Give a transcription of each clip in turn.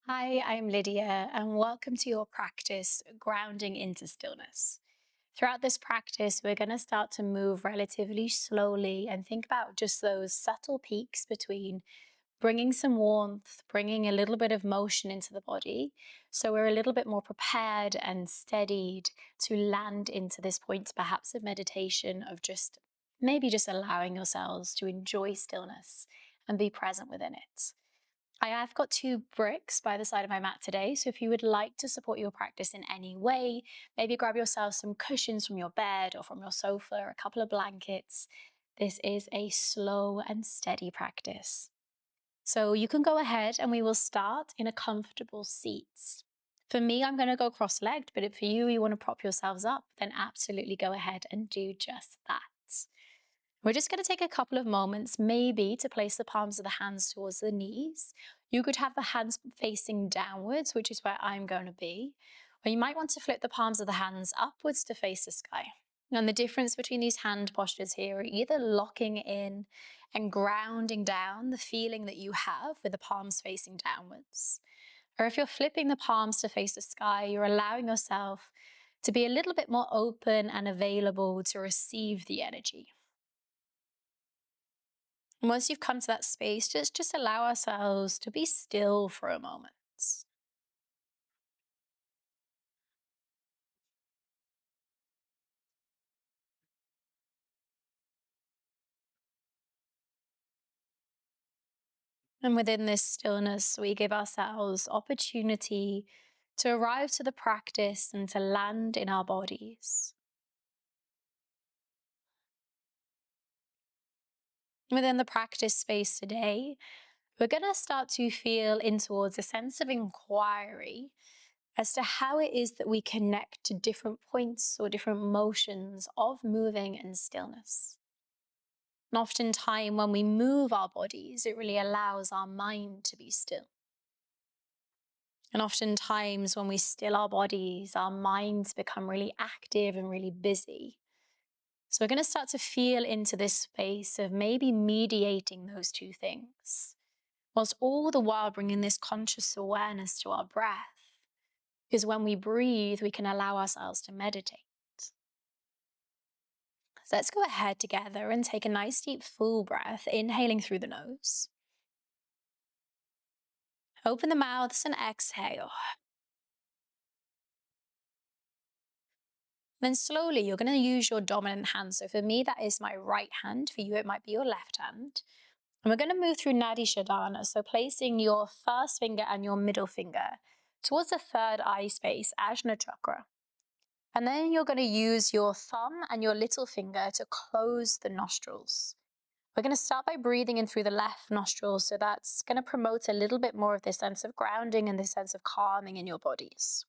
Hi, I'm Lydia, and welcome to your practice, Grounding into Stillness. Throughout this practice, we're going to start to move relatively slowly and think about just those subtle peaks between bringing some warmth, bringing a little bit of motion into the body. So we're a little bit more prepared and steadied to land into this point, perhaps of meditation, of just maybe just allowing yourselves to enjoy stillness and be present within it. I have got two bricks by the side of my mat today, so if you would like to support your practice in any way, maybe grab yourself some cushions from your bed or from your sofa, or a couple of blankets. This is a slow and steady practice. So you can go ahead and we will start in a comfortable seat. For me, I'm going to go cross-legged, but if for you, you want to prop yourselves up, then absolutely go ahead and do just that. We're just going to take a couple of moments, maybe to place the palms of the hands towards the knees. You could have the hands facing downwards, which is where I'm going to be. Or you might want to flip the palms of the hands upwards to face the sky. And the difference between these hand postures here are either locking in and grounding down the feeling that you have with the palms facing downwards. Or if you're flipping the palms to face the sky, you're allowing yourself to be a little bit more open and available to receive the energy. And once you've come to that space, just allow ourselves to be still for a moment. And within this stillness, we give ourselves opportunity to arrive to the practice and to land in our bodies. Within the practice space today, we're going to start to feel in towards a sense of inquiry as to how it is that we connect to different points or different motions of moving and stillness. And oftentimes, when we move our bodies, it really allows our mind to be still. And oftentimes, when we still our bodies, our minds become really active and really busy. So we're going to start to feel into this space of maybe mediating those two things, whilst all the while bringing this conscious awareness to our breath. Because when we breathe, we can allow ourselves to meditate. So let's go ahead together and take a nice deep full breath, inhaling through the nose. Open the mouths and exhale. Then slowly, you're going to use your dominant hand. So for me, that is my right hand. For you, it might be your left hand. And we're going to move through Nadi Shodhana. So placing your first finger and your middle finger towards the third eye space, Ajna Chakra. And then you're going to use your thumb and your little finger to close the nostrils. We're going to start by breathing in through the left nostril. So that's going to promote a little bit more of this sense of grounding and this sense of calming in your bodies.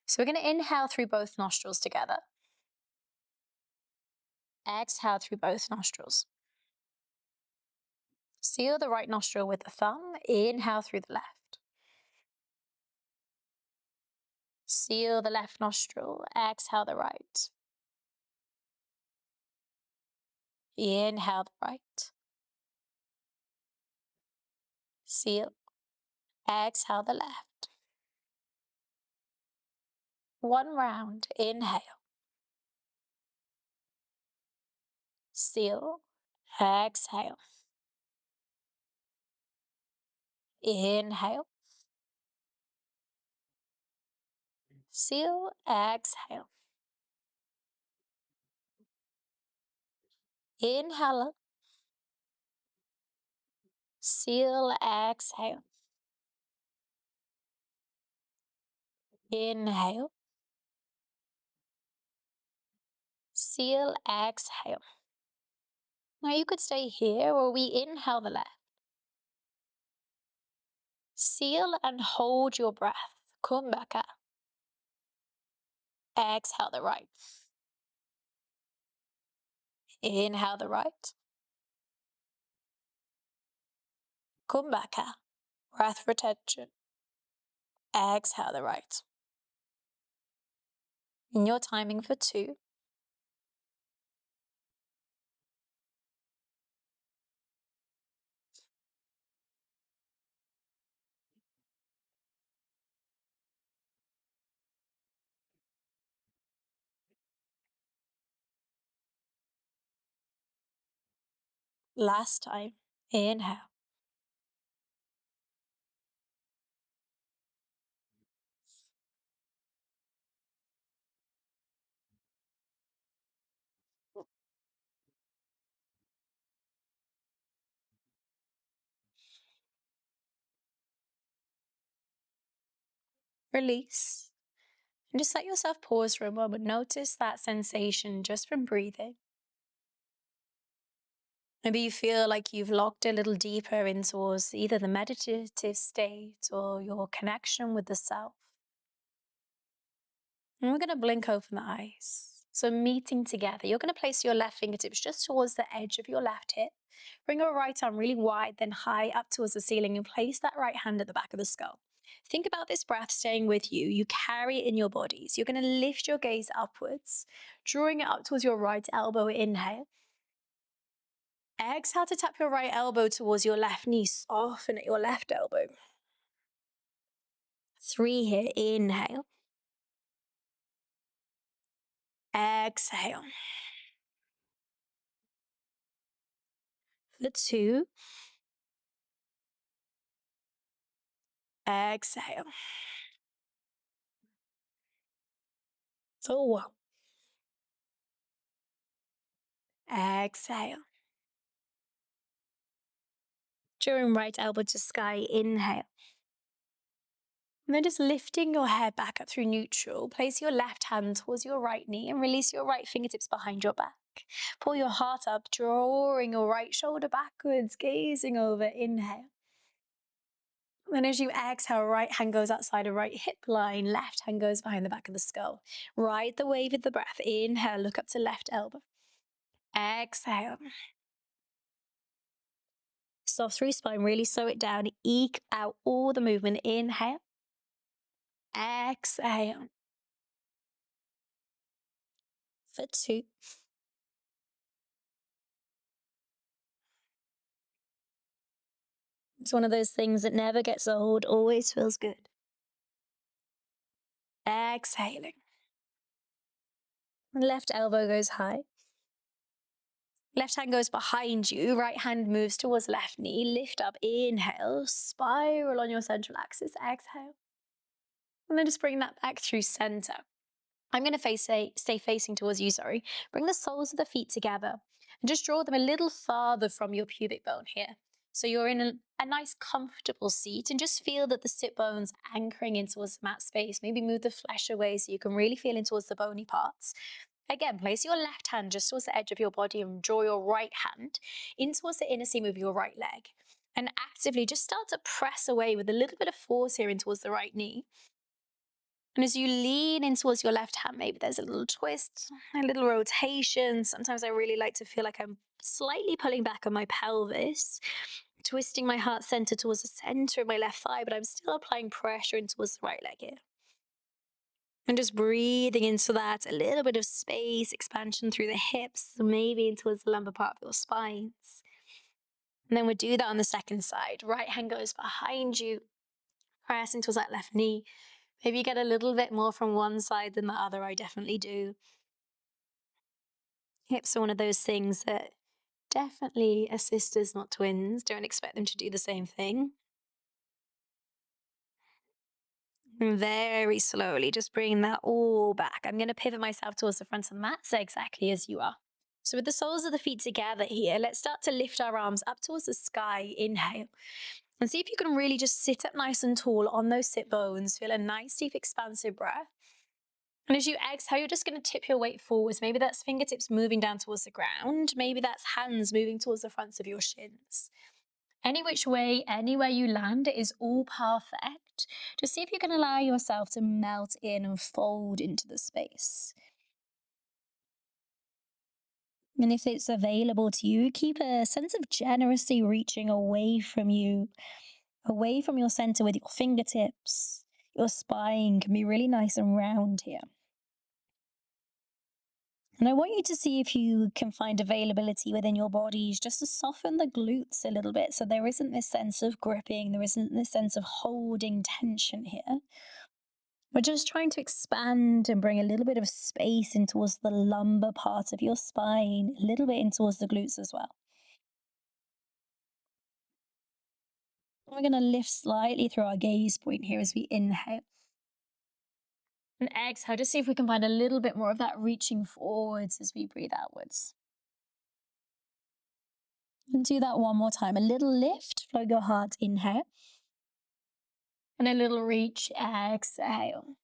So we're going to inhale through both nostrils together. Exhale through both nostrils. Seal the right nostril with the thumb. Inhale through the left. Seal the left nostril. Exhale the right. Inhale the right. Seal. Exhale the left. One round. Inhale. Seal. Exhale. Inhale. Seal. Exhale. Inhale. Seal. Exhale. Inhale. Seal. Exhale. Now you could stay here or we inhale the left. Seal and hold your breath. Kumbhaka. Exhale the right. Inhale the right. Kumbhaka. Breath retention. Exhale the right. In your timing for 2. Last time. Inhale. Release. And just let yourself pause for a moment. Notice that sensation just from breathing. Maybe you feel like you've locked a little deeper in towards either the meditative state or your connection with the self. And we're going to blink open the eyes. So meeting together, you're going to place your left fingertips just towards the edge of your left hip. Bring your right arm really wide, then high up towards the ceiling, and place that right hand at the back of the skull. Think about this breath staying with you. You carry it in your bodies. You're going to lift your gaze upwards, drawing it up towards your right elbow. Inhale. Exhale to tap your right elbow towards your left knee. Soften at your left elbow. 3 here. Inhale. Exhale. For 2. Exhale. For 1. Exhale. Drawing right elbow to sky. Inhale. And then just lifting your head back up through neutral. Place your left hand towards your right knee and release your right fingertips behind your back. Pull your heart up, drawing your right shoulder backwards, gazing over. Inhale. Then as you exhale, right hand goes outside of right hip line, left hand goes behind the back of the skull. Ride the wave of the breath. Inhale, look up to left elbow. Exhale. Soft through spine, really slow it down. Eke out all the movement. Inhale. Exhale. For 2. It's one of those things that never gets old, always feels good. Exhaling. Left elbow goes high. Left hand goes behind you. Right hand moves towards left knee. Lift up. Inhale. Spiral on your central axis. Exhale. And then just bring that back through center. I'm going to stay facing towards you, sorry. Bring the soles of the feet together and just draw them a little farther from your pubic bone here. So you're in a nice comfortable seat and just feel that the sit bones anchoring in towards the mat space. Maybe move the flesh away so you can really feel in towards the bony parts. Again, place your left hand just towards the edge of your body and draw your right hand in towards the inner seam of your right leg. And actively just start to press away with a little bit of force here in towards the right knee. And as you lean in towards your left hand, maybe there's a little twist, a little rotation. Sometimes I really like to feel like I'm slightly pulling back on my pelvis, twisting my heart center towards the center of my left thigh, but I'm still applying pressure in towards the right leg here. And just breathing into that, a little bit of space, expansion through the hips, maybe in towards the lumbar part of your spines. And then we'll do that on the second side. Right hand goes behind you, pressing towards that left knee. Maybe you get a little bit more from one side than the other. I definitely do. Hips are one of those things that definitely are sisters, not twins. Don't expect them to do the same thing. And very slowly, just bring that all back. I'm going to pivot myself towards the front of the mat, so exactly as you are. So with the soles of the feet together here, let's start to lift our arms up towards the sky. Inhale. And see if you can really just sit up nice and tall on those sit bones. Feel a nice, deep, expansive breath. And as you exhale, you're just going to tip your weight forwards. Maybe that's fingertips moving down towards the ground. Maybe that's hands moving towards the fronts of your shins. Any which way, anywhere you land, it is all perfect. Just see if you can allow yourself to melt in and fold into the space. And if it's available to you, keep a sense of generosity reaching away from you, away from your center with your fingertips. Your spine can be really nice and round here. And I want you to see if you can find availability within your bodies just to soften the glutes a little bit so there isn't this sense of gripping, there isn't this sense of holding tension here. We're just trying to expand and bring a little bit of space in towards the lumbar part of your spine, a little bit in towards the glutes as well. We're going to lift slightly through our gaze point here as we inhale. And exhale, just see if we can find a little bit more of that reaching forwards as we breathe outwards. And do that one more time. A little lift, flow your heart, inhale. And a little reach, exhale.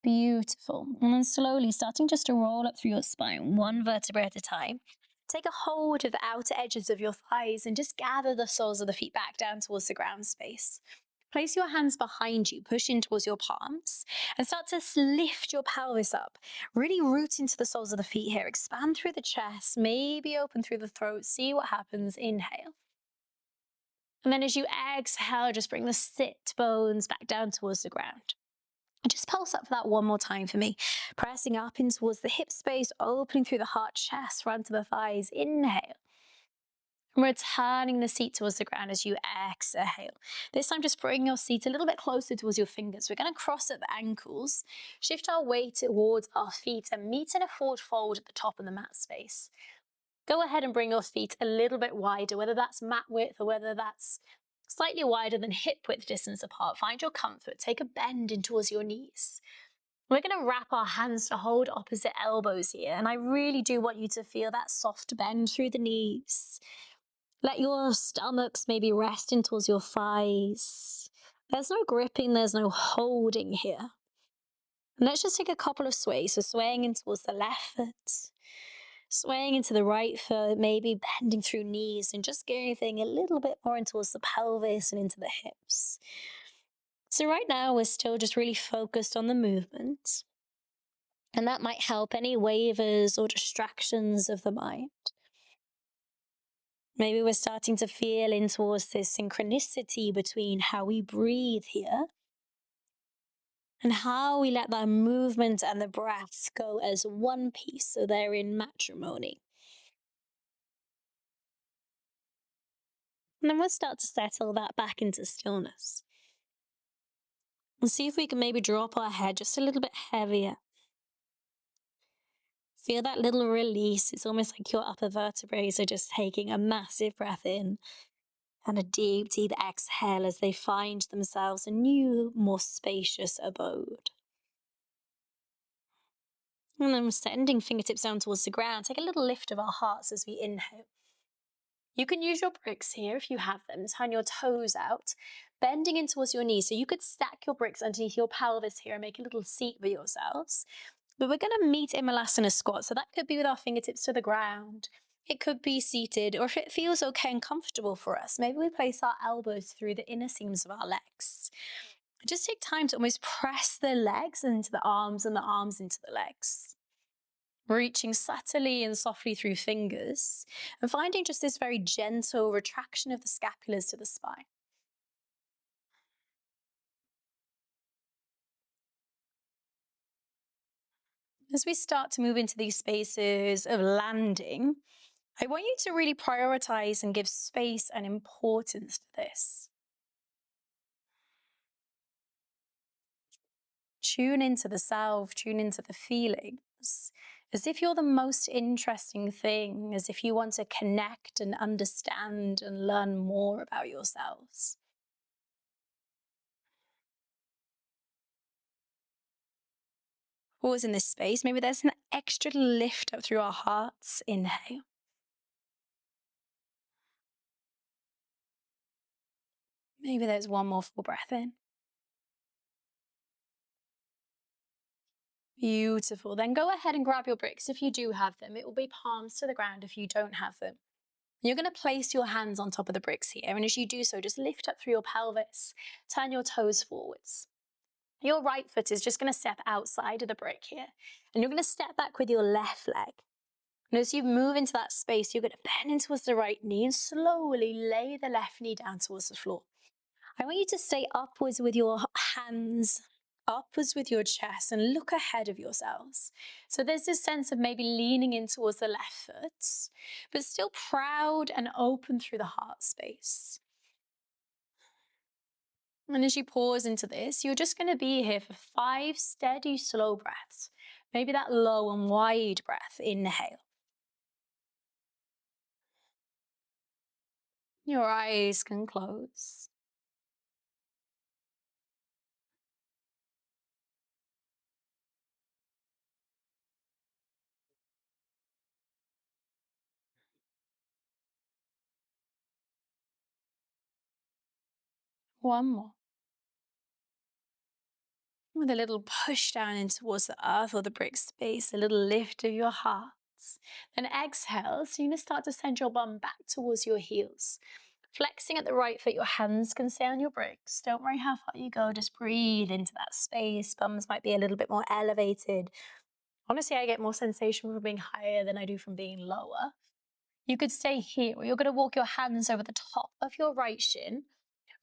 Beautiful. And then slowly starting just to roll up through your spine, one vertebra at a time. Take a hold of the outer edges of your thighs and just gather the soles of the feet back down towards the ground space. Place your hands behind you, push in towards your palms, and start to lift your pelvis up. Really root into the soles of the feet here. Expand through the chest, maybe open through the throat. See what happens. Inhale. And then as you exhale, just bring the sit bones back down towards the ground. Just pulse up for that one more time for me. Pressing up in towards the hip space, opening through the heart, chest, front of the thighs. Inhale. And returning the seat towards the ground as you exhale. This time, just bring your seat a little bit closer towards your fingers. We're going to cross at the ankles, shift our weight towards our feet, and meet in a forward fold at the top of the mat space. Go ahead and bring your feet a little bit wider, whether that's mat width or whether that's slightly wider than hip width distance apart. Find your comfort. Take a bend in towards your knees. We're going to wrap our hands to hold opposite elbows here, and I really do want you to feel that soft bend through the knees. Let your stomachs maybe rest in towards your thighs. There's no gripping, there's no holding here. And let's just take a couple of sways. So swaying in towards the left foot, swaying into the right foot, maybe bending through knees and just getting a little bit more in towards the pelvis and into the hips. So right now we're still just really focused on the movement. And that might help any wavers or distractions of the mind. Maybe we're starting to feel in towards this synchronicity between how we breathe here and how we let that movement and the breath go as one piece, so they're in matrimony. And then we'll start to settle that back into stillness. And see if we can maybe drop our head just a little bit heavier. Feel that little release. It's almost like your upper vertebrae are just taking a massive breath in and a deep, deep exhale as they find themselves a new, more spacious abode. And then we're sending fingertips down towards the ground. Take a little lift of our hearts as we inhale. You can use your bricks here if you have them. Turn your toes out, bending in towards your knees. So you could stack your bricks underneath your pelvis here and make a little seat for yourselves. But we're going to meet in Malasana squat. So that could be with our fingertips to the ground. It could be seated, or if it feels okay and comfortable for us, maybe we place our elbows through the inner seams of our legs. Just take time to almost press the legs into the arms and the arms into the legs. Reaching subtly and softly through fingers and finding just this very gentle retraction of the scapulars to the spine. As we start to move into these spaces of landing, I want you to really prioritize and give space and importance to this. Tune into the self, tune into the feelings, as if you're the most interesting thing, as if you want to connect and understand and learn more about yourselves. Pause in this space. Maybe there's an extra lift up through our hearts. Inhale. Maybe there's one more full breath in. Beautiful. Then go ahead and grab your bricks if you do have them. It will be palms to the ground if you don't have them. You're going to place your hands on top of the bricks here. And as you do so, just lift up through your pelvis. Turn your toes forwards. Your right foot is just going to step outside of the brick here. And you're going to step back with your left leg. And as you move into that space, you're going to bend in towards the right knee and slowly lay the left knee down towards the floor. I want you to stay upwards with your hands, upwards with your chest, and look ahead of yourselves. So there's this sense of maybe leaning in towards the left foot, but still proud and open through the heart space. And as you pause into this, you're just going to be here for 5 steady, slow breaths. Maybe that low and wide breath. Inhale. Your eyes can close. One more. With a little push down in towards the earth or the brick space, a little lift of your heart. Then exhale, so you're going to start to send your bum back towards your heels. Flexing at the right foot, your hands can stay on your bricks. Don't worry how far you go, just breathe into that space. Bums might be a little bit more elevated. Honestly, I get more sensation from being higher than I do from being lower. You could stay here, or you're going to walk your hands over the top of your right shin,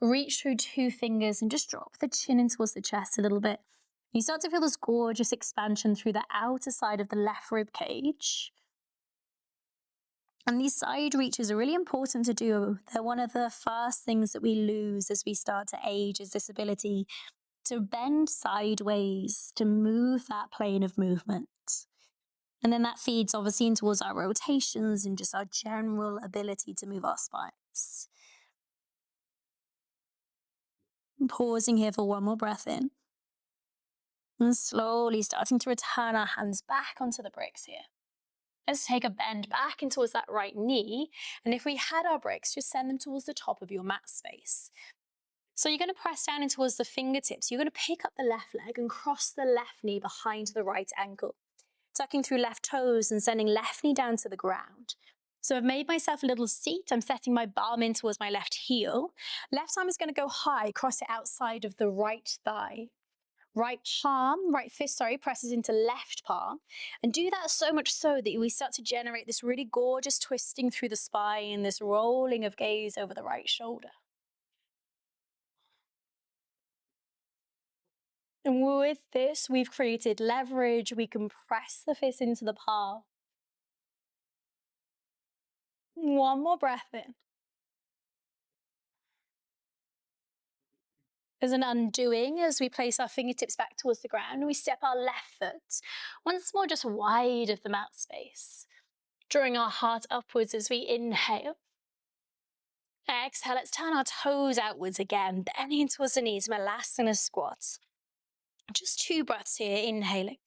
reach through two fingers and just drop the chin in towards the chest a little bit. You start to feel this gorgeous expansion through the outer side of the left rib cage. And these side reaches are really important to do. They're one of the first things that we lose as we start to age, is this ability to bend sideways, to move that plane of movement. And then that feeds obviously in towards our rotations and just our general ability to move our spines. Pausing here for one more breath in. And slowly starting to return our hands back onto the bricks here. Let's take a bend back in towards that right knee. And if we had our bricks, just send them towards the top of your mat space. So you're going to press down in towards the fingertips. You're going to pick up the left leg and cross the left knee behind the right ankle. Tucking through left toes and sending left knee down to the ground. So I've made myself a little seat. I'm setting my bum in towards my left heel. Left arm is going to go high, cross it outside of the right thigh. Right fist, presses into left palm. And do that so much so that we start to generate this really gorgeous twisting through the spine, this rolling of gaze over the right shoulder. And with this, we've created leverage. We can press the fist into the palm. One more breath in. There's an undoing as we place our fingertips back towards the ground. We step our left foot once more just wide of the mat space. Drawing our heart upwards as we inhale. Exhale, let's turn our toes outwards again, bending towards the knees, Malasana squat. Just 2 breaths here, inhaling.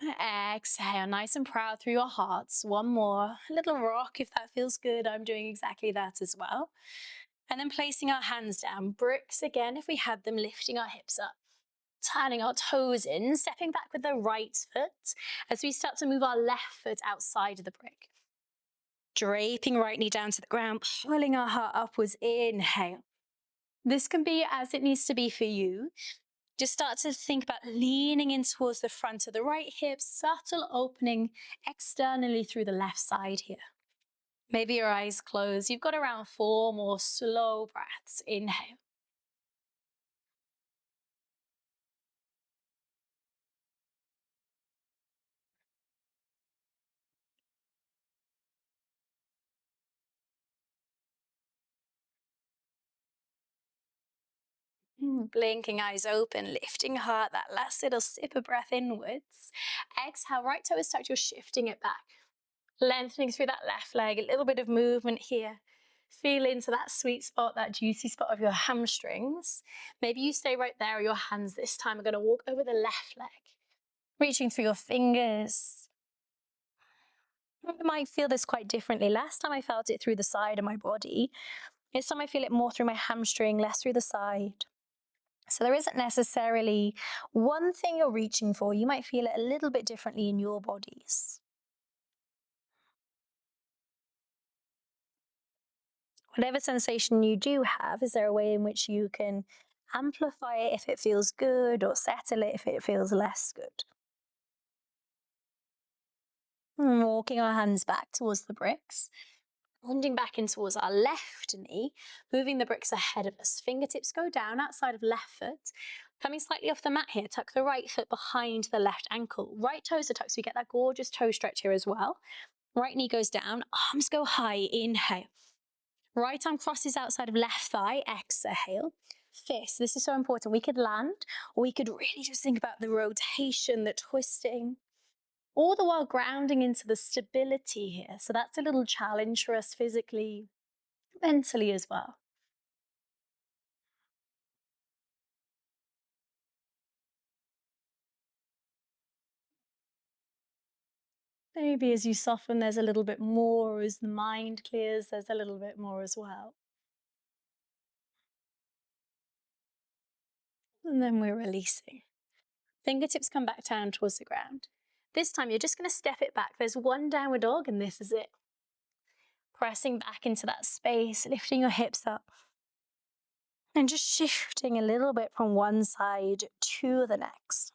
Exhale, nice and proud through your hearts. One more, a little rock if that feels good. I'm doing exactly that as well. And then placing our hands down, bricks again if we had them, lifting our hips up. Turning our toes in, stepping back with the right foot as we start to move our left foot outside of the brick. Draping right knee down to the ground, pulling our heart upwards, inhale. This can be as it needs to be for you. Just start to think about leaning in towards the front of the right hip, subtle opening externally through the left side here. Maybe your eyes closed. You've got around 4 more slow breaths. Inhale. Blinking eyes open, lifting heart, that last little sip of breath inwards. Exhale, right toe is tucked, you're shifting it back. Lengthening through that left leg, a little bit of movement here. Feel into that sweet spot, that juicy spot of your hamstrings. Maybe you stay right there, or your hands this time are going to walk over the left leg. Reaching through your fingers. You might feel this quite differently. Last time I felt it through the side of my body. This time I feel it more through my hamstring, less through the side. So there isn't necessarily one thing you're reaching for. You might feel it a little bit differently in your bodies. Whatever sensation you do have, is there a way in which you can amplify it if it feels good, or settle it if it feels less good? Walking our hands back towards the bricks. Bending back in towards our left knee, moving the bricks ahead of us. Fingertips go down outside of left foot. Coming slightly off the mat here, tuck the right foot behind the left ankle. Right toes are tucked, so we get that gorgeous toe stretch here as well. Right knee goes down, arms go high, inhale. Right arm crosses outside of left thigh, exhale. Fist, this is so important. We could land, or we could really just think about the rotation, the twisting. All the while grounding into the stability here. So that's a little challenge for us physically. mentally as well. Maybe as you soften, there's a little bit more. As the mind clears, there's a little bit more as well. And then we're releasing. Fingertips come back down towards the ground. This time, you're just going to step it back. There's one downward dog, and this is it. Pressing back into that space, lifting your hips up, and just shifting a little bit from one side to the next.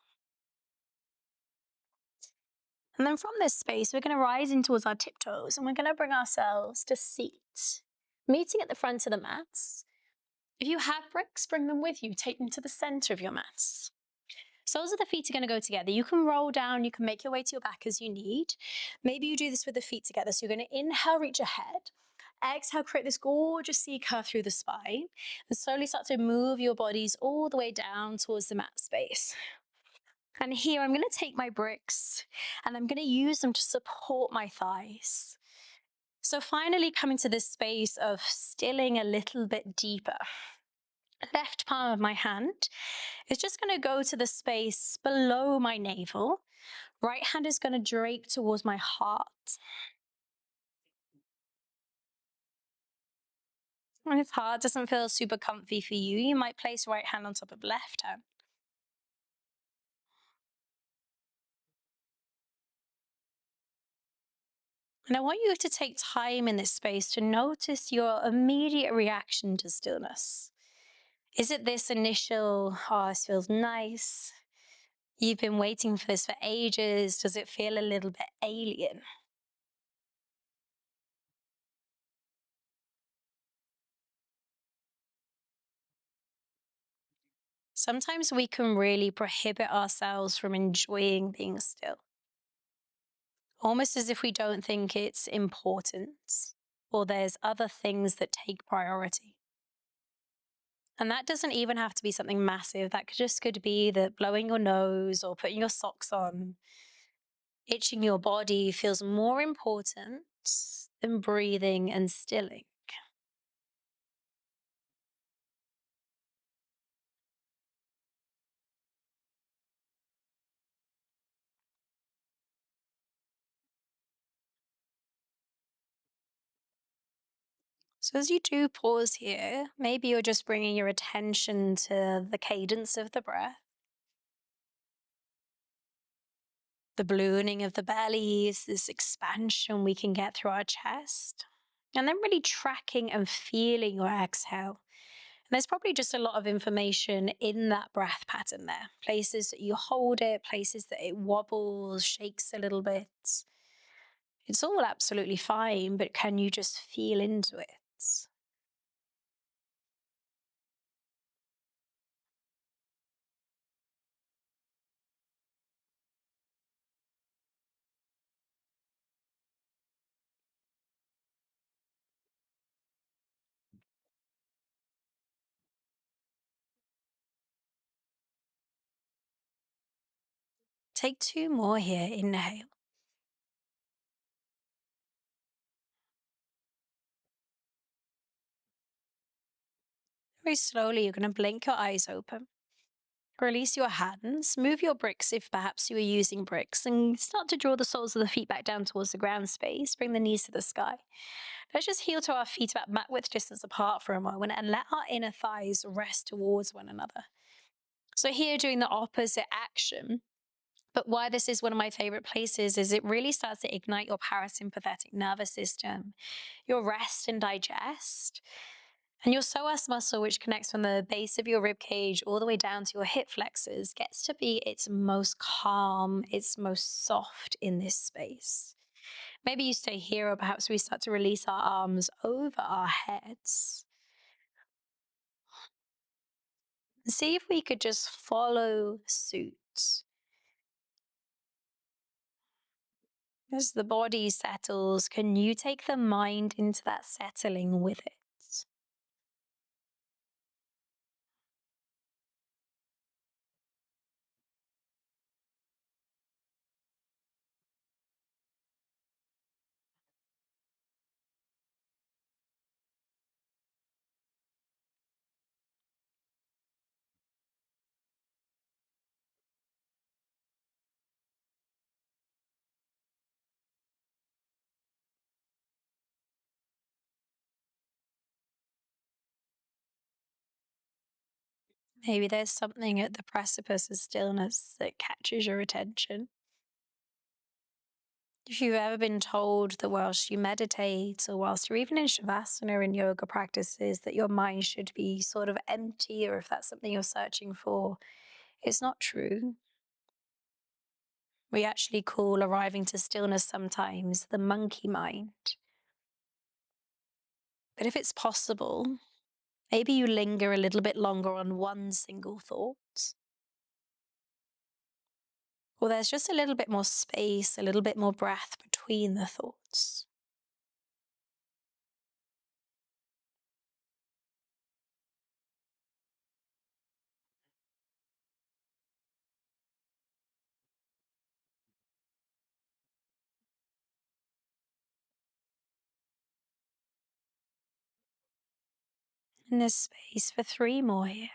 And then from this space, we're going to rise in towards our tiptoes, and we're going to bring ourselves to seat. Meeting at the front of the mats. If you have bricks, bring them with you. Take them to the center of your mats. Soles of the feet are going to go together. You can roll down, you can make your way to your back as you need. Maybe you do this with the feet together. So you're going to inhale, reach ahead. Exhale, create this gorgeous C curve through the spine. And slowly start to move your bodies all the way down towards the mat space. And here I'm going to take my bricks and I'm going to use them to support my thighs. So finally coming to this space of stilling a little bit deeper. Left palm of my hand is just going to go to the space below my navel. Right hand is going to drape towards my heart. And if heart doesn't feel super comfy for you, you might place right hand on top of left hand. And I want you to take time in this space to notice your immediate reaction to stillness. Is it this initial, oh, this feels nice? You've been waiting for this for ages. Does it feel a little bit alien? Sometimes we can really prohibit ourselves from enjoying being still, almost as if we don't think it's important or there's other things that take priority. And that doesn't even have to be something massive. That could be that blowing your nose or putting your socks on, itching your body feels more important than breathing and stilling. So as you do pause here, maybe you're just bringing your attention to the cadence of the breath, the ballooning of the belly, this expansion we can get through our chest, and then really tracking and feeling your exhale. And there's probably just a lot of information in that breath pattern there. Places that you hold it, places that it wobbles, shakes a little bit. It's all absolutely fine, but can you just feel into it? Take two more here. Inhale. Very slowly, you're going to blink your eyes open. Release your hands, move your bricks if perhaps you are using bricks, and start to draw the soles of the feet back down towards the ground space. Bring the knees to the sky. Let's just heel to our feet about mat width distance apart for a moment and let our inner thighs rest towards one another. So here doing the opposite action, but why this is one of my favorite places is it really starts to ignite your parasympathetic nervous system, your rest and digest. And your psoas muscle, which connects from the base of your rib cage all the way down to your hip flexors, gets to be its most calm, its most soft in this space. Maybe you stay here, or perhaps we start to release our arms over our heads. See if we could just follow suit. As the body settles, can you take the mind into that settling with it? Maybe there's something at the precipice of stillness that catches your attention. If you've ever been told that whilst you meditate or whilst you're even in Shavasana in yoga practices, that your mind should be sort of empty, or if that's something you're searching for, it's not true. We actually call arriving to stillness sometimes the monkey mind. But if it's possible, maybe you linger a little bit longer on one single thought. Or there's just a little bit more space, a little bit more breath between the thoughts. And there's space for 3 more here.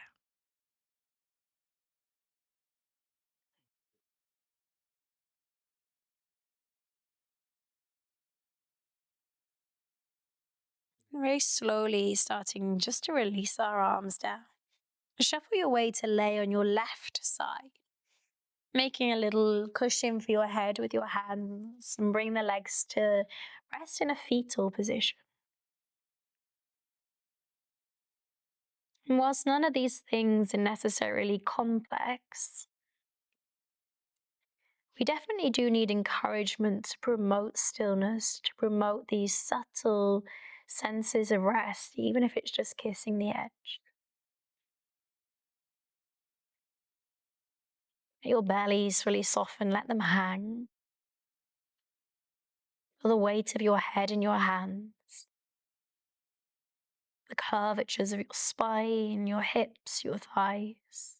Very slowly starting just to release our arms down. Shuffle your way to lay on your left side, making a little cushion for your head with your hands, and bring the legs to rest in a fetal position. And whilst none of these things are necessarily complex, we definitely do need encouragement to promote stillness, to promote these subtle senses of rest, even if it's just kissing the edge. Let your bellies really soften, let them hang. Feel the weight of your head in your hands, the curvatures of your spine, your hips, your thighs.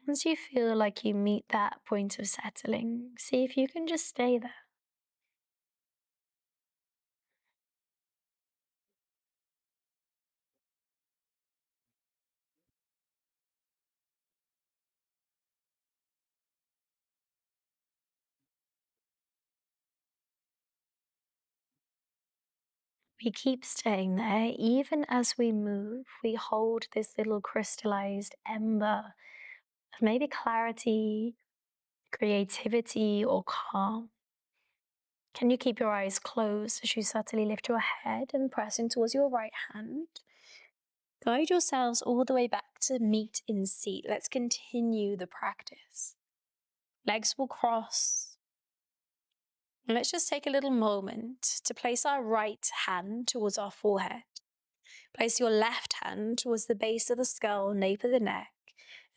Once you feel like you meet that point of settling, see if you can just stay there. We keep staying there. Even as we move, we hold this little crystallized ember of maybe clarity, creativity, or calm. Can you keep your eyes closed as you subtly lift your head and press in towards your right hand? Guide yourselves all the way back to meet in seat. Let's continue the practice. Legs will cross. And let's just take a little moment to place our right hand towards our forehead. Place your left hand towards the base of the skull, nape of the neck,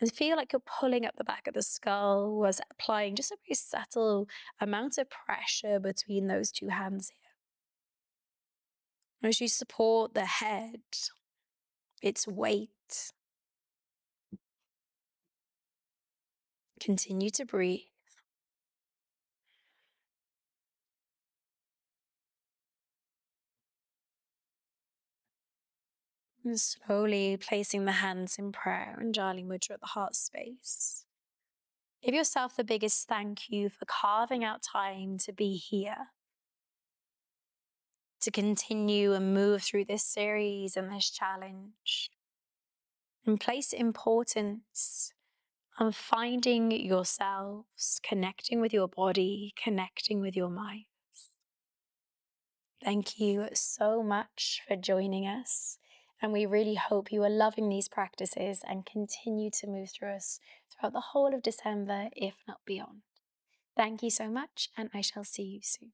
and feel like you're pulling up the back of the skull, was applying just a very subtle amount of pressure between those two hands here. As you support the head, its weight, continue to breathe. And slowly placing the hands in prayer and Jali Mudra at the heart space. Give yourself the biggest thank you for carving out time to be here, to continue and move through this series and this challenge. And place importance on finding yourselves, connecting with your body, connecting with your mind. Thank you so much for joining us. And we really hope you are loving these practices and continue to move through us throughout the whole of December, if not beyond. Thank you so much, and I shall see you soon.